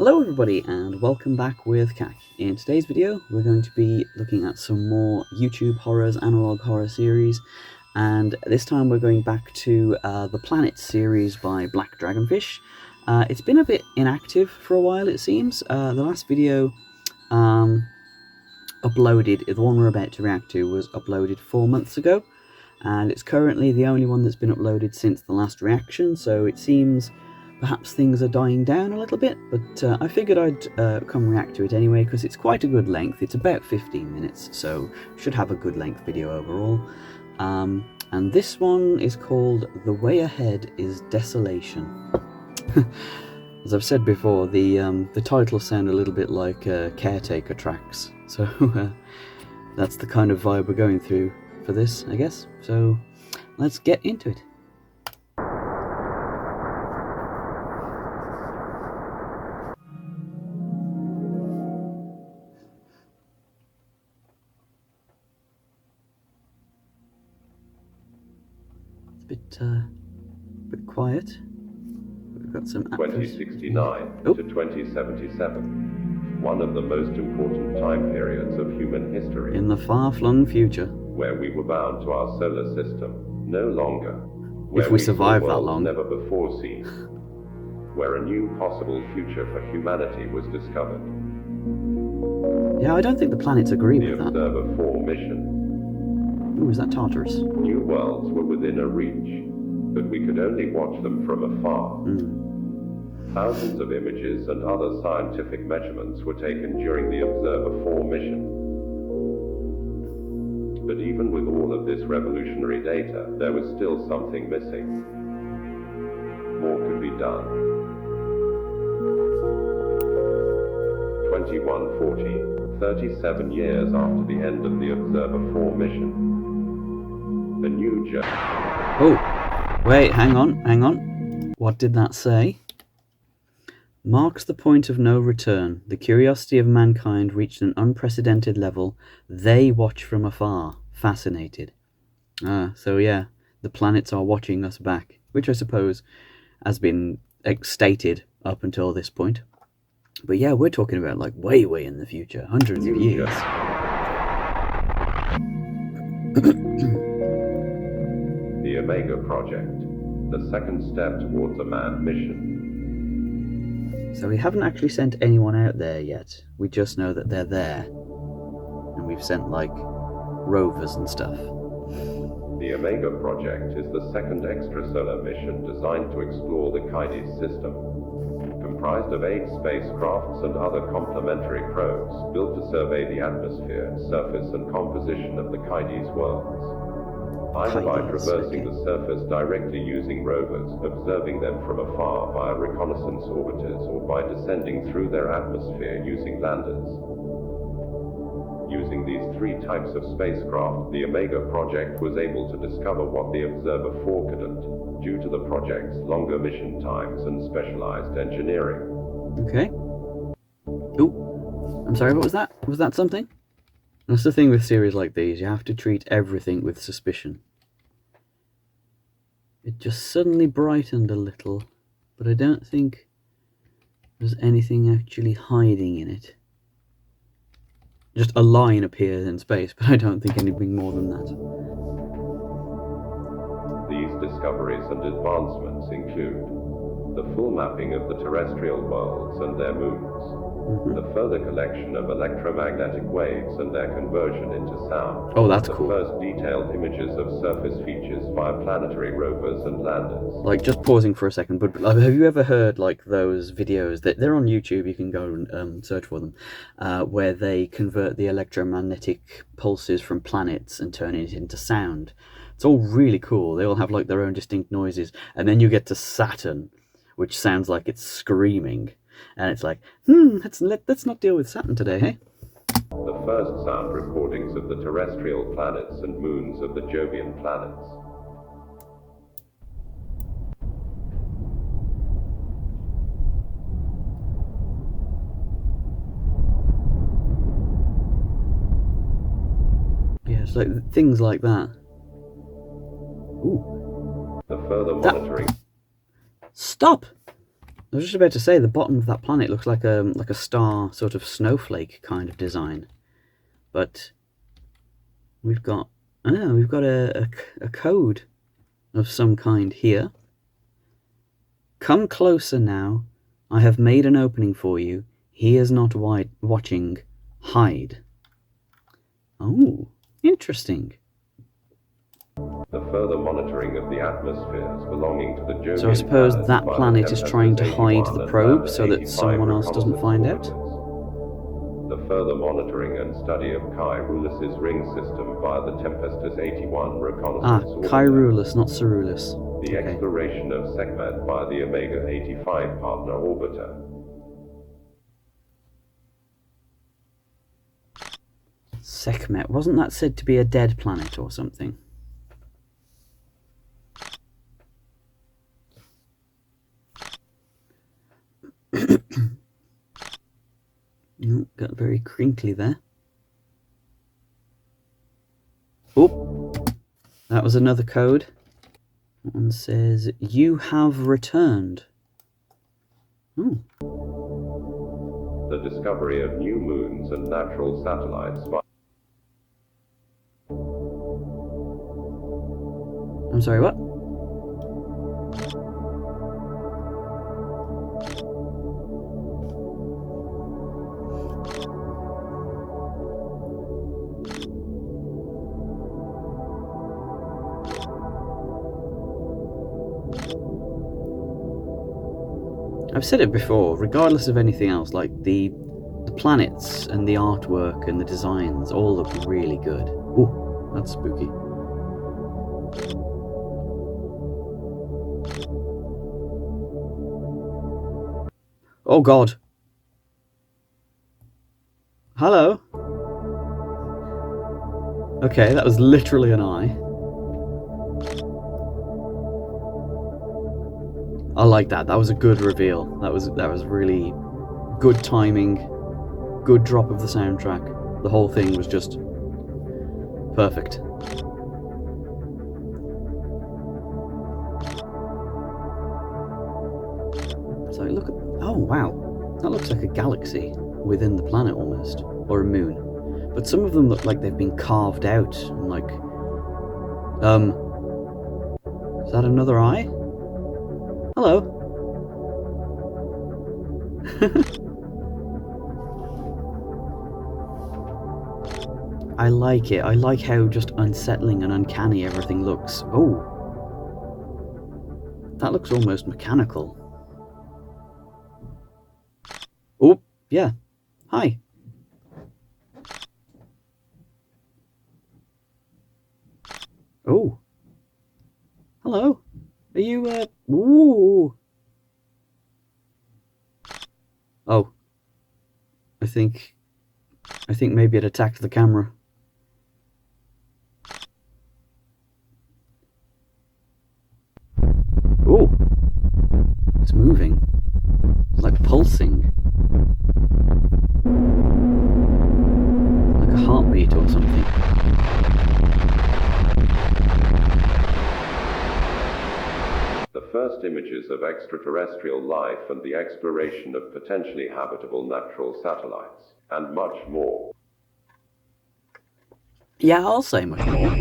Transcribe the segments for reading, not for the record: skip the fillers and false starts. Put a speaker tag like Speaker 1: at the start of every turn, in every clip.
Speaker 1: Hello everybody and welcome back with Cac. In today's video we're going to be looking at some more YouTube horrors, analog horror series, and this time we're going back to the Planet series by Black Dragonfish. It's been a bit inactive for a while, it seems. The last video uploaded, the one we're about to react to, was uploaded 4 months ago, and it's currently the only one that's been uploaded since the last reaction, so it seems perhaps things are dying down a little bit, but I figured I'd come react to it anyway because it's quite a good length. It's about 15 minutes, so should have a good length video overall. And this one is called The Way Ahead is Desolation. As I've said before, the titles sound a little bit like Caretaker tracks, so that's the kind of vibe we're going through for this, I guess. So let's get into it. Bit quiet. We've got some
Speaker 2: 2069 to 2077, one of the most important time periods of human history.
Speaker 1: In the far-flung future,
Speaker 2: where we were bound to our solar system, no longer. Where
Speaker 1: if we survive that long.
Speaker 2: Never before seen. Where a new possible future for humanity was discovered.
Speaker 1: Yeah, I don't think the planets agree with that.
Speaker 2: The Observer 4 mission.
Speaker 1: Ooh, is that Tartarus?
Speaker 2: New worlds were within a reach, but we could only watch them from afar. Thousands of images and other scientific measurements were taken during the Observer 4 mission. But even with all of this revolutionary data, there was still something missing. More could be done. 2140, 37 years after the end of the Observer 4 mission. A new journey.
Speaker 1: Oh, wait, hang on. What did that say? Marks the point of no return. The curiosity of mankind reached an unprecedented level. They watch from afar, fascinated. So yeah, the planets are watching us back, which I suppose has been stated up until this point. But yeah, we're talking about like way in the future, hundreds of years.
Speaker 2: The Omega Project, the second step towards a manned mission.
Speaker 1: So we haven't actually sent anyone out there yet. We just know that they're there. And we've sent, like, rovers and stuff.
Speaker 2: The Omega Project is the second extrasolar mission designed to explore the Caedes system. Comprised of 8 spacecrafts and other complementary probes built to survey the atmosphere, surface and composition of the Caedes worlds. Either by traversing the surface directly using rovers, observing them from afar via reconnaissance orbiters, or by descending through their atmosphere using landers. Using these 3 types of spacecraft, the Omega Project was able to discover what the Observer 4 couldn't, due to the project's longer mission times and specialized engineering.
Speaker 1: Okay. Oh, I'm sorry, what was that? Was that something? That's the thing with series like these, you have to treat everything with suspicion. It just suddenly brightened a little, but I don't think there's anything actually hiding in it. Just a line appears in space, but I don't think anything more than that.
Speaker 2: These discoveries and advancements include the full mapping of the terrestrial worlds and their moons, the further collection of electromagnetic waves and their conversion into sound.
Speaker 1: Oh, that's cool.
Speaker 2: The first detailed images of surface features via planetary rovers and landers.
Speaker 1: Like, just pausing for a second, but have you ever heard, like, those videos, that they're on YouTube, you can go and search for them, where they convert the electromagnetic pulses from planets and turn it into sound? It's all really cool. They all have, like, their own distinct noises, and then you get to Saturn, which sounds like it's screaming. And it's like, let's not deal with Saturn today, hey?
Speaker 2: The first sound recordings of the terrestrial planets and moons of the Jovian planets.
Speaker 1: Yeah, it's like things like that. Ooh.
Speaker 2: The further monitoring.
Speaker 1: Stop! I was just about to say the bottom of that planet looks like a star sort of snowflake kind of design, but we've got a code of some kind here. Come closer now. I have made an opening for you. He is not watching. Hide. Oh, interesting.
Speaker 2: The further monitoring of the atmospheres belonging to the Jovian
Speaker 1: So I suppose
Speaker 2: planets
Speaker 1: that
Speaker 2: by
Speaker 1: planet
Speaker 2: the
Speaker 1: is trying to
Speaker 2: Tempestus
Speaker 1: hide
Speaker 2: 81
Speaker 1: the
Speaker 2: and
Speaker 1: probe
Speaker 2: Lander
Speaker 1: so that
Speaker 2: 85
Speaker 1: someone else doesn't find out?
Speaker 2: reconnaissance orbiters. The further monitoring and study of Caedes' ring system via the Tempestus 81 reconnaissance orbiter.
Speaker 1: Caedes, not Cerulus.
Speaker 2: The
Speaker 1: Okay.
Speaker 2: exploration of Sekhmet via the Omega 85 partner orbiter.
Speaker 1: Sekhmet, wasn't that said to be a dead planet or something? Oh, got very crinkly there. Oh, that was another code. That one says, you have returned. Oh.
Speaker 2: The discovery of new moons and natural satellites.
Speaker 1: I'm sorry, what? I've said it before, regardless of anything else, like the planets and the artwork and the designs all look really good. Oh, that's spooky. Oh god. Hello? Okay, that was literally an eye. I like that. That was a good reveal. That was really good timing. Good drop of the soundtrack. The whole thing was just perfect. So look at, oh wow, that looks like a galaxy within the planet almost, or a moon. But some of them look like they've been carved out, and like, is that another eye? Hello. I like it. I like how just unsettling and uncanny everything looks. Oh, that looks almost mechanical. Oh, yeah. Hi. Oh. Hello. Are you, ooh. Oh. I think maybe it attacked the camera. Oh. It's moving. It's like pulsing. Like a heartbeat or something.
Speaker 2: The first images of extraterrestrial life and the exploration of potentially habitable natural satellites, and much more.
Speaker 1: Yeah, I'll say much more.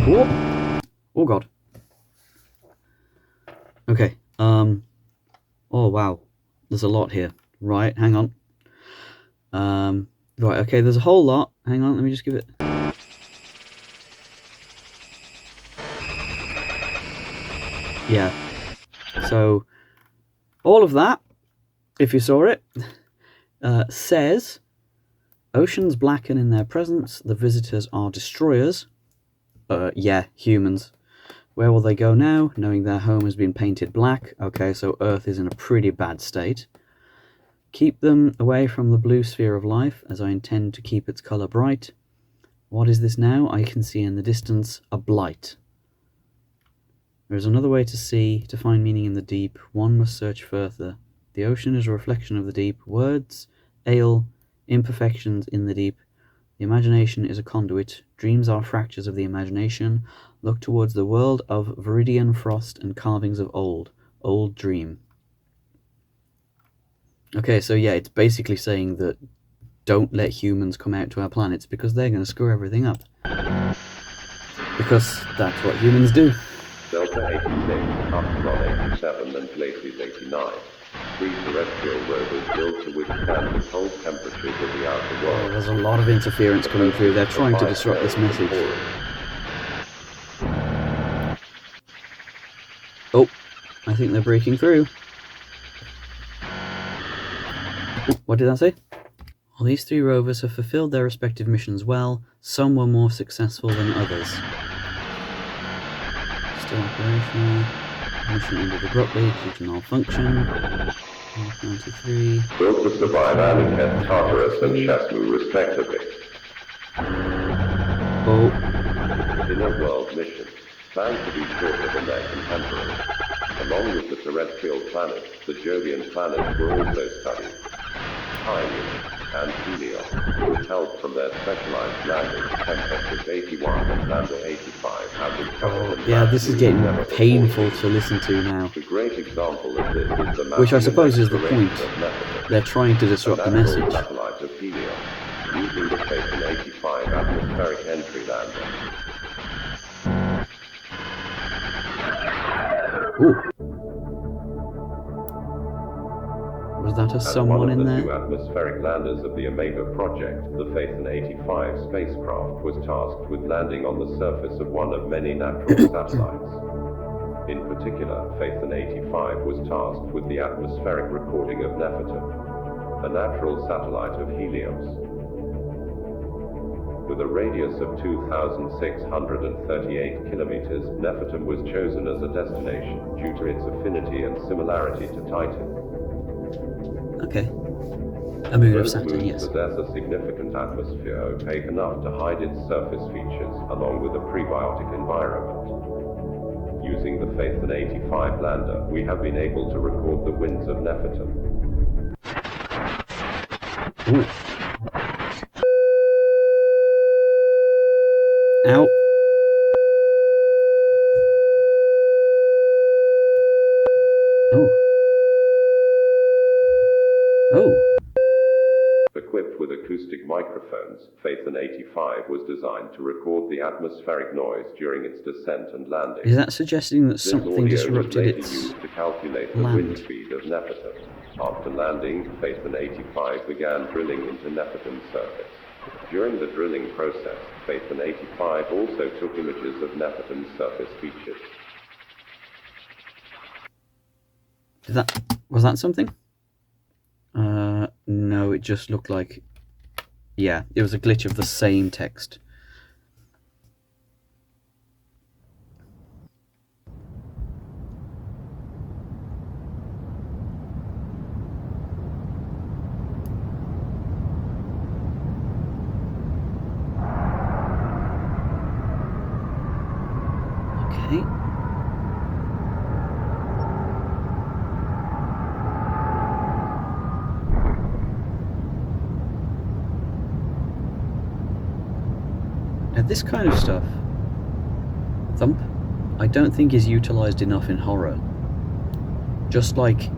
Speaker 1: Oh, oh god. Okay, oh wow. There's a lot here. Right, hang on. Right, okay, there's a whole lot. Hang on, let me just give it... Yeah. So, all of that, if you saw it, says, oceans blacken in their presence, the visitors are destroyers. Yeah, humans. Where will they go now, knowing their home has been painted black? Okay, so Earth is in a pretty bad state. Keep them away from the blue sphere of life, as I intend to keep its colour bright. What is this now? I can see in the distance a blight. There is another way to see, to find meaning in the deep. One must search further. The ocean is a reflection of the deep. Words, ale, imperfections in the deep. The imagination is a conduit. Dreams are fractures of the imagination. Look towards the world of viridian frost and carvings of old. Old dream. Okay, so yeah, it's basically saying that don't let humans come out to our planets because they're going to screw everything up. Because that's what humans do.
Speaker 2: Delta 86, Upsilon 87, and Caedes 89. 3 terrestrial rovers built to withstand the cold temperatures of the outer
Speaker 1: Oh,
Speaker 2: world.
Speaker 1: there's a lot of interference coming through. They're trying to disrupt this message. Oh, I think they're breaking through. Oh, what did I say? While these 3 rovers have fulfilled their respective missions well, some were more successful than others. Still operational. Mission ended abruptly due to malfunction. 93.
Speaker 2: Built to survive and test Tartarus and Shasmu respectively.
Speaker 1: Oh.
Speaker 2: Inner world missions, planned to be shorter than their contemporaries. Along with the terrestrial planets, the Jovian planets were also studied. Caedes and Helios, with help from their specialized landers, Tempest 81 and Lander 85 have discovered and
Speaker 1: yeah, this is getting painful to listen to now.
Speaker 2: The great example of this is the
Speaker 1: Which I suppose is the point.
Speaker 2: Method.
Speaker 1: They're trying to disrupt the message.
Speaker 2: Satellite of Helios, using the Phaeton 85 atmospheric entry lander.
Speaker 1: Ooh. Was that someone in there?
Speaker 2: One of the 2 atmospheric landers of the Omega project, the Phaeton 85 spacecraft was tasked with landing on the surface of one of many natural satellites. In particular, Phaeton 85 was tasked with the atmospheric recording of Nephitim, a natural satellite of Helios. With a radius of 2,638 kilometers, Nephitim was chosen as a destination due to its affinity and similarity to Titan.
Speaker 1: Okay. A moon of
Speaker 2: Both
Speaker 1: Saturn,
Speaker 2: moons
Speaker 1: yes.
Speaker 2: possess a significant atmosphere opaque enough to hide its surface features, along with a prebiotic environment. Using the Phaeton 85 lander, we have been able to record the winds of Nephitim.
Speaker 1: Ooh. Ow. Oh. Oh.
Speaker 2: Equipped with acoustic microphones, Phaeton 85 was designed to record the atmospheric noise during its descent and landing.
Speaker 1: Is that suggesting that
Speaker 2: This
Speaker 1: something disrupted its
Speaker 2: used to calculate the
Speaker 1: land?
Speaker 2: wind speed of Nephitim. After landing, Phaeton 85 began drilling into Nephitim's surface. During the drilling process, Phaeton 85 also took images of Nephitim's surface features.
Speaker 1: Was that something? No, it just looked like... Yeah, it was a glitch of the same text. Okay. Now this kind of stuff, Thump, I don't think is utilised enough in horror. Just like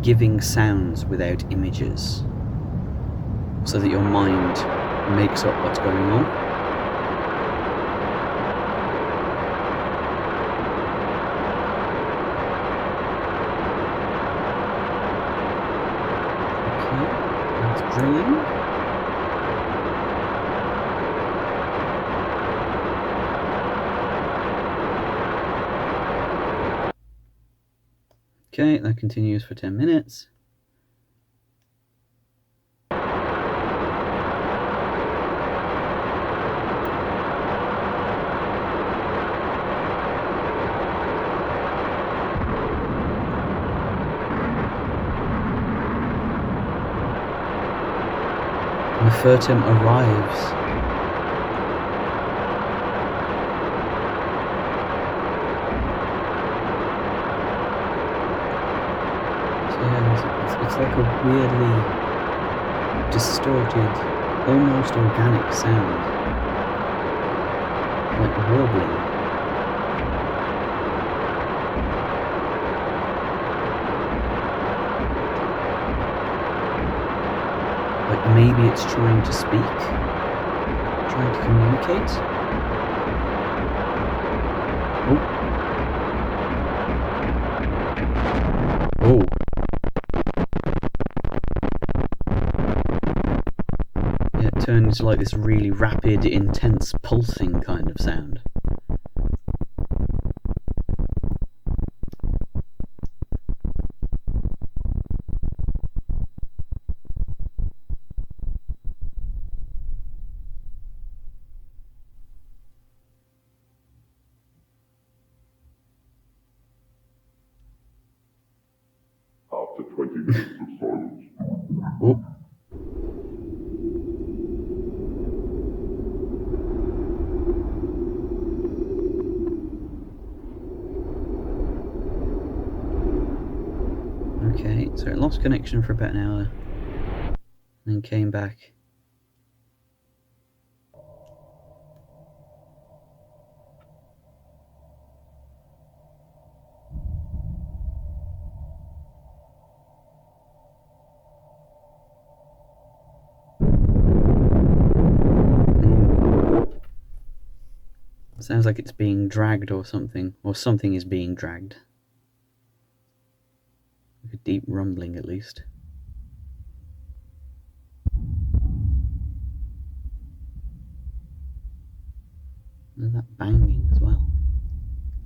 Speaker 1: giving sounds without images, so that your mind makes up what's going on. Okay, that's drilling. Okay, that continues for 10 minutes. Nefertim arrives. It's like a weirdly distorted, almost organic sound, like warbling. maybe it's trying to speak, trying to communicate. Oh. Yeah, it turned into like this really rapid, intense pulsing kind of sound.
Speaker 2: After 20 minutes of silence.
Speaker 1: Oh. Okay, so it lost connection for about an hour, then came back. Sounds like it's being dragged or something is being dragged. Like a deep rumbling, at least. And that banging as well.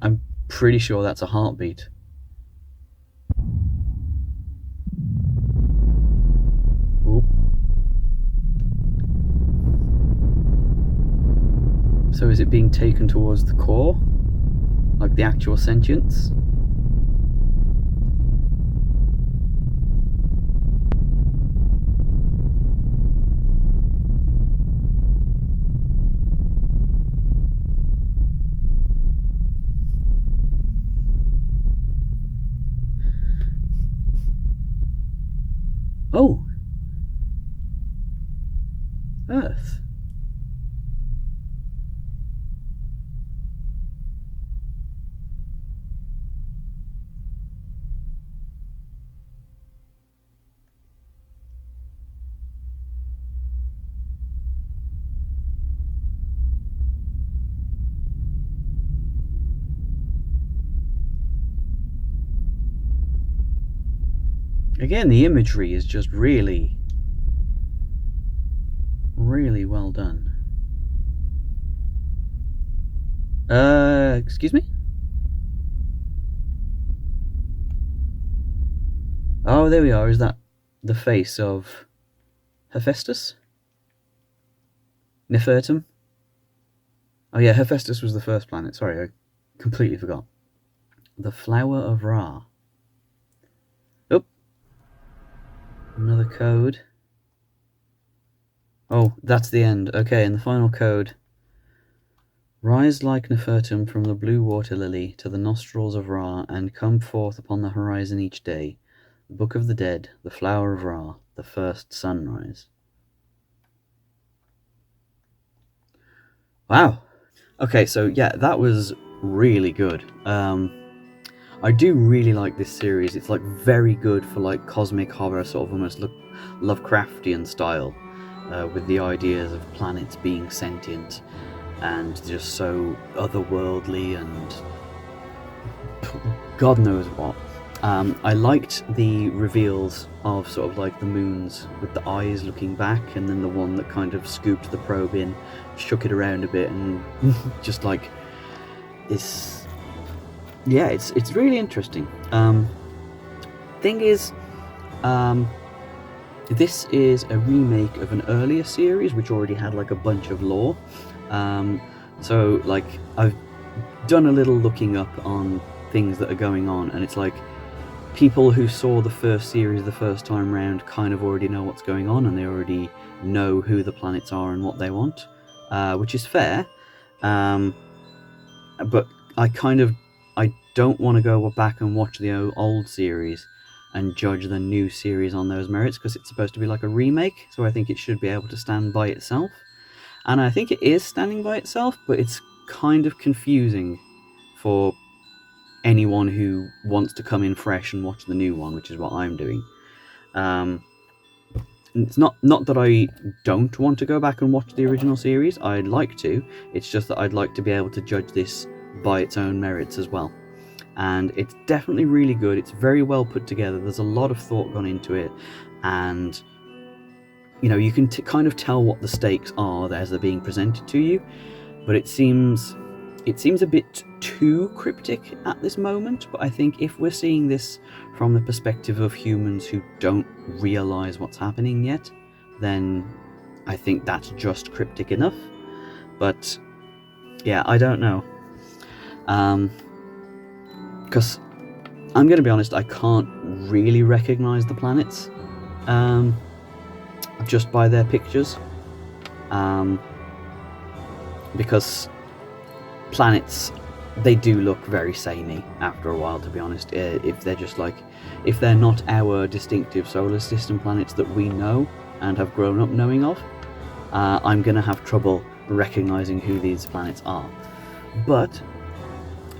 Speaker 1: I'm pretty sure that's a heartbeat. Ooh. So is it being taken towards the core? Like the actual sentience? Oh! Earth. Again, the imagery is just really, really well done. Excuse me? Oh, there we are. Is that the face of Hephaestus? Nefertum? Oh yeah, Hephaestus was the first planet. Sorry, I completely forgot. The Flower of Ra. Oh. Another code. Oh, that's the end. Okay, and the final code. Rise like Nefertum from the blue water lily to the nostrils of Ra, and come forth upon the horizon each day. The Book of the Dead, the Flower of Ra, the first sunrise. Wow. Okay, so yeah, that was really good. I do really like this series. It's like very good for like cosmic horror, sort of almost Lovecraftian style, with the ideas of planets being sentient and just so otherworldly and God knows what. I liked the reveals of sort of like the moons with the eyes looking back, and then the one that kind of scooped the probe in, shook it around a bit, and just like this. Yeah, it's really interesting. Thing is, this is a remake of an earlier series which already had like a bunch of lore. So like I've done a little looking up on things that are going on, and it's like people who saw the first series the first time round kind of already know what's going on, and they already know who the planets are and what they want, which is fair. But I don't want to go back and watch the old series and judge the new series on those merits, because it's supposed to be like a remake, so I think it should be able to stand by itself. And I think it is standing by itself, but it's kind of confusing for anyone who wants to come in fresh and watch the new one, which is what I'm doing. it's not that I don't want to go back and watch the original series. I'd like to. It's just that I'd like to be able to judge this by its own merits as well. And it's definitely really good. It's very well put together. There's a lot of thought gone into it, and you can kind of tell what the stakes are as they're being presented to you. But it seems a bit too cryptic at this moment. But I think if we're seeing this from the perspective of humans who don't realize what's happening yet, then I think that's just cryptic enough. But yeah, I don't know. Because I'm going to be honest, I can't really recognize the planets just by their pictures. Because planets, they do look very samey after a while, to be honest. If they're not our distinctive solar system planets that we know and have grown up knowing of, I'm going to have trouble recognizing who these planets are. But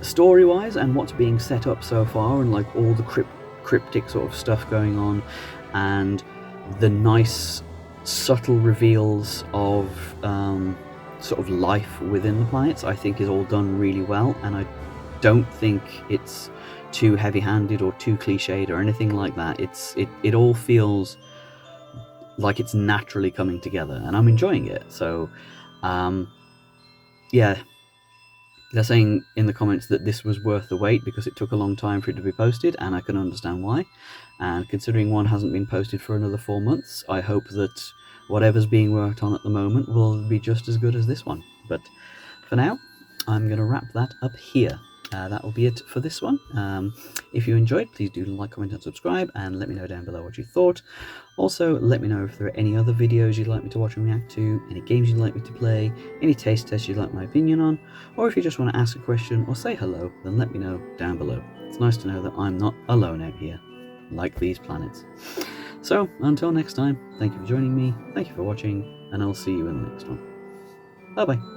Speaker 1: story-wise, and what's being set up so far, and like all the cryptic sort of stuff going on, and the nice subtle reveals of sort of life within the planets, I think is all done really well, and I don't think it's too heavy-handed or too cliched or anything like that. It all feels like it's naturally coming together, and I'm enjoying it. So yeah, they're saying in the comments that this was worth the wait because it took a long time for it to be posted, and I can understand why. And considering one hasn't been posted for another 4 months, I hope that whatever's being worked on at the moment will be just as good as this one. But for now, I'm going to wrap that up here. That will be it for this one. If you enjoyed, please do like, comment, and subscribe, and let me know down below what you thought. Also, let me know if there are any other videos you'd like me to watch and react to, any games you'd like me to play, any taste tests you'd like my opinion on, or if you just want to ask a question or say hello, then let me know down below. It's nice to know that I'm not alone out here, like these planets. So, until next time, thank you for joining me, thank you for watching, and I'll see you in the next one. Bye bye.